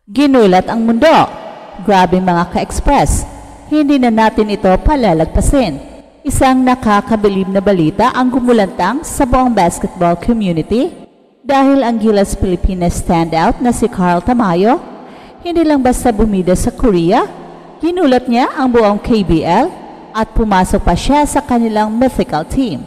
Ginulat ang mundo. Grabe mga ka-express. Hindi na natin ito palalagpasin. Isang nakakabilib na balita ang gumulantang sa buong basketball community dahil ang Gilas Pilipinas standout na si Carl Tamayo hindi lang basta bumida sa Korea, ginulat niya ang buong KBL at pumasok pa siya sa kanilang mythical team.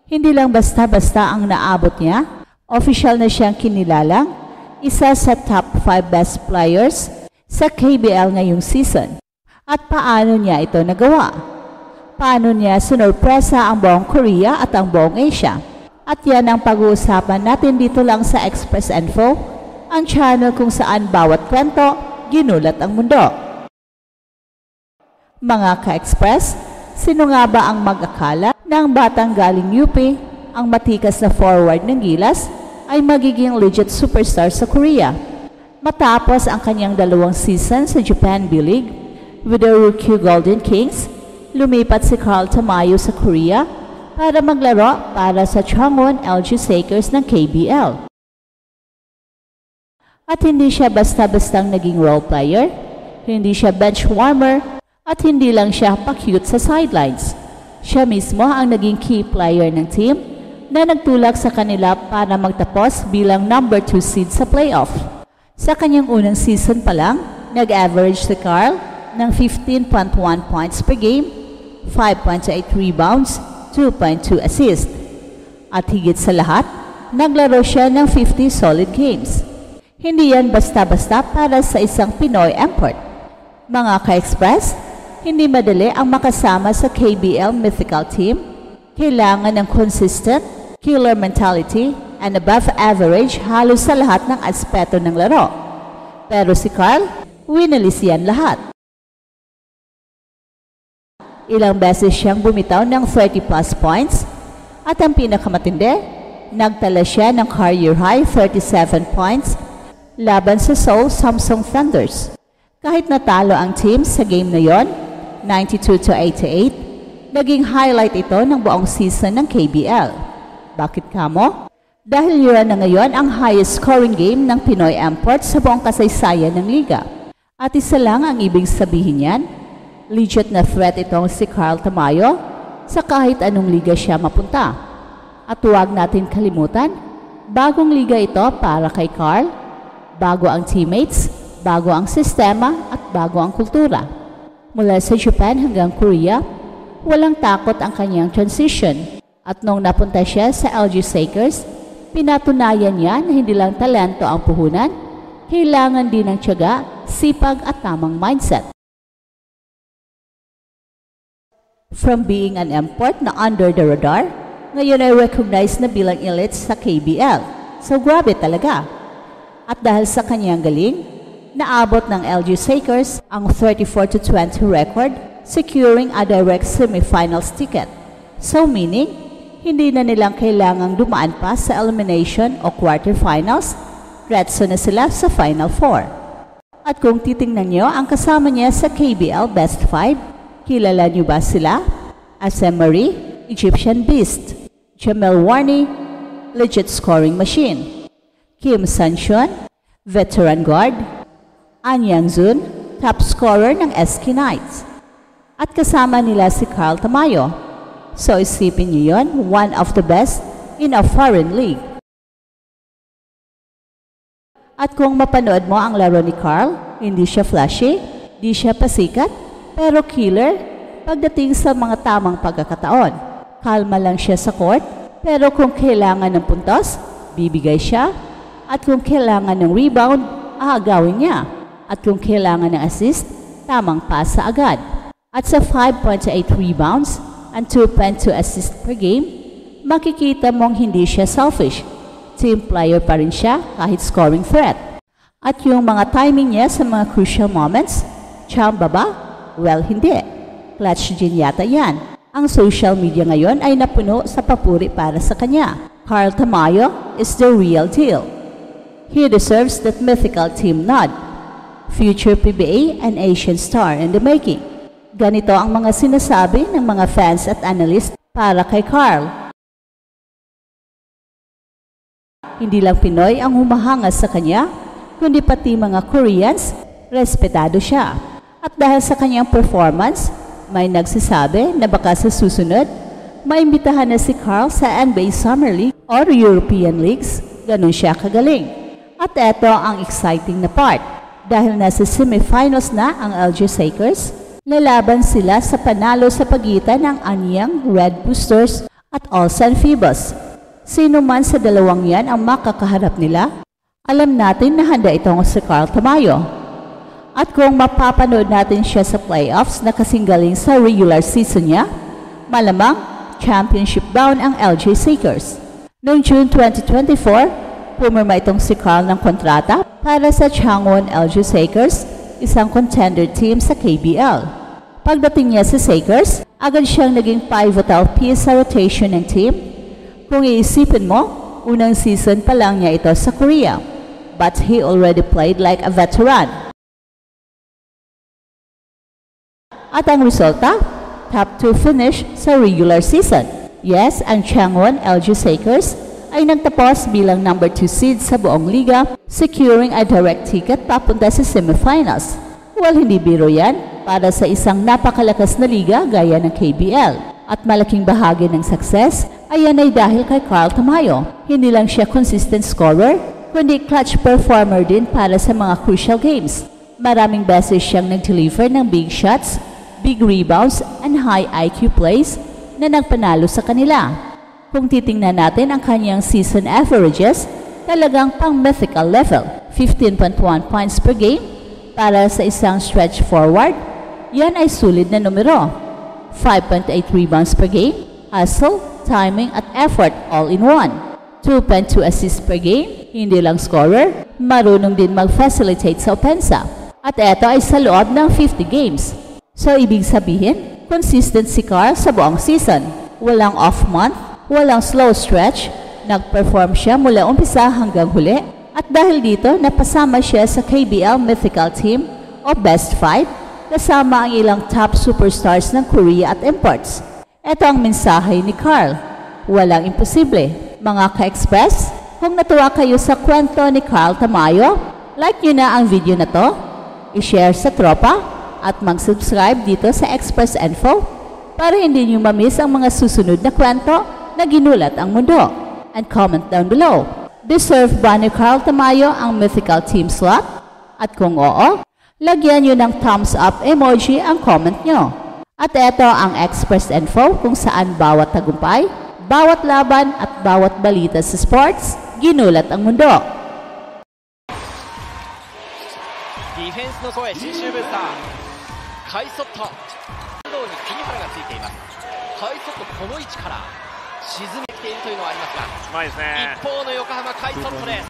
Hindi lang basta-basta ang naabot niya, official na siyang kinilalang isa sa top 5 best players sa KBL ngayong season. At paano niya ito nagawa? Paano niya sinurpresa ang buong Korea at ang buong Asia? At yan ang pag-uusapan natin dito lang sa Express Info, ang channel kung saan bawat kwento, ginulat ang mundo. Mga ka-express, sino nga ba ang mag-akala na ang batang galing UP, ang matikas na forward ng Gilas, ay magiging legit superstar sa Korea? Matapos ang kanyang 2 season sa Japan B-League with the Ryukyu Golden Kings, lumipat si Carl Tamayo sa Korea para maglaro para sa Changwon LG Sakers ng KBL. At hindi siya basta-bastang naging role player, hindi siya bench warmer, at hindi lang siya pa-cute sa sidelines. Siya mismo ang naging key player ng team na nagtulak sa kanila para magtapos bilang number 2 seed sa playoff. Sa kanyang unang season pa lang, nag-average si Carl ng 15.1 points per game, 5.8 rebounds, 2.2 assists. At higit sa lahat, naglaro siya ng 50 solid games. Hindi yan basta-basta para sa isang Pinoy import. Mga ka-express, hindi madali ang makasama sa KBL mythical team. Kailangan ng consistent, killer mentality, and above average halos sa lahat ng aspeto ng laro. Pero si Carl, winalis yan lahat. Ilang beses siyang bumitaw ng 30 plus points at ang pinakamatindi, nagtala siya ng career high 37 points laban sa Seoul Samsung Thunders. Kahit natalo ang team sa game na yon, 92-88, naging highlight ito ng buong season ng KBL. Bakit kamo? Dahil yun na ngayon ang highest scoring game ng Pinoy import sa buong kasaysayan ng liga. At isa lang ang ibig sabihin yan, legit na threat itong si Carl Tamayo sa kahit anong liga siya mapunta. At huwag natin kalimutan, bagong liga ito para kay Carl, bago ang teammates, bago ang sistema at bago ang kultura. Mula sa Japan hanggang Korea, walang takot ang kanyang transition. At nung napunta siya sa LG Sakers, pinatunayan niya na hindi lang talento ang puhunan, kailangan din ng tiyaga, sipag at tamang mindset. From being an import na under the radar, ngayon ay recognized na bilang elite sa KBL. So grabe talaga. At dahil sa kanyang galing, naabot ng LG Sakers ang 34-20 record, securing a direct semifinals ticket. So meaning, hindi na nilang kailangang dumaan pa sa elimination o quarterfinals, retso na sila sa Final Four. At kung titingnan nyo ang kasama niya sa KBL Best 5, kilala nyo ba sila? Asem Marie, Egyptian Beast; Jamel Warney, legit scoring machine; Kim Sanchon, veteran guard; An Yang-Zun, top scorer ng SK Knights. At kasama nila si Carl Tamayo. So isipin niyo yon, one of the best in a foreign league. At kung mapanood mo ang laro ni Carl, hindi siya flashy, di siya pasikat, pero killer pagdating sa mga tamang pagkakataon. Kalma lang siya sa court, pero kung kailangan ng puntos, bibigay siya. At kung kailangan ng rebound, aagawin niya. At kung kailangan ng assist, tamang pasa agad. At sa 5.8 rebounds and 2.2 assists per game, makikita mong hindi siya selfish. Team player pa rin siya kahit scoring threat. At yung mga timing niya sa mga crucial moments, chamba ba? Well, hindi. Clutch din yata yan. Ang social media ngayon ay napuno sa papuri para sa kanya. Carl Tamayo is the real deal. He deserves that mythical team nod. Future PBA and Asian star in the making. Ganito ang mga sinasabi ng mga fans at analyst para kay Carl. Hindi lang Pinoy ang humahanga sa kanya, kundi pati mga Koreans, respetado siya. At dahil sa kanyang performance, may nagsasabi na baka sa susunod, maimbitahan na si Carl sa NBA Summer League or European Leagues, ganun siya kagaling. At eto ang exciting na part, dahil nasa semifinals na ang LG Lakers, lalaban sila sa panalo sa pagitan ng Anyang Red Boosters at Ulsan Phoebus. Sino man sa dalawang yan ang makakaharap nila, alam natin na handa itong si Carl Tamayo. At kung mapapanood natin siya sa playoffs na kasing galing sa regular season niya, malamang championship bound ang LG Lakers. Noong June 2024, pumirma itong si Carl ng kontrata para sa Changwon LG Lakers, isang contender team sa KBL. Pagdating niya sa Lakers, agad siyang naging pivotal piece sa rotation ng team. Kung iisipin mo, unang season pa lang niya ito sa Korea, but he already played like a veteran. At ang resulta, top 2 finish sa regular season. Yes, ang Changwon LG Lakers ay nagtapos bilang number 2 seed sa buong liga, securing a direct ticket papunta sa semifinals. Well, hindi biro yan para sa isang napakalakas na liga gaya ng KBL. At malaking bahagi ng success ay yan ay dahil kay Carl Tamayo. Hindi lang siya consistent scorer, kundi clutch performer din para sa mga crucial games. Maraming beses siyang nag-deliver ng big shots, big rebounds, and high IQ plays na nagpanalo sa kanila. Kung titingnan natin ang kanyang season averages, talagang pang mythical level. 15.1 points per game para sa isang stretch forward, yan ay sulit na numero. 5.8 rebounds per game, hustle, timing at effort all in one. 2.2 assists per game, hindi lang scorer, marunong din mag-facilitate sa opensa. At ito ay sa loob ng 50 games. So, ibig sabihin, consistent si Carl sa buong season. Walang off month, walang slow stretch, nag-perform siya mula umpisa hanggang huli. At dahil dito, napasama siya sa KBL Mythical Team o Best 5, kasama ang ilang top superstars ng Korea at imports. Ito ang mensahe ni Carl. Walang imposible. Mga ka-express, kung natuwa kayo sa kwento ni Carl Tamayo, like nyo na ang video na to, i-share sa tropa, at mag-subscribe dito sa Express Info para hindi nyo mamiss ang mga susunod na kwento na ginulat ang mundo. And comment down below, deserve ba ni Carl Tamayo ang mythical team slot? At kung oo, lagyan nyo ng thumbs up emoji ang comment nyo. At ito ang Express Info kung saan bawat tagumpay, bawat laban at bawat balita sa sports, ginulat ang mundo. Defense の声、新州ブースターカイソット中央に栗原がついています。カイソットこの位置から沈めているというのはありますが、うまいですね。一方の横浜カイソットです。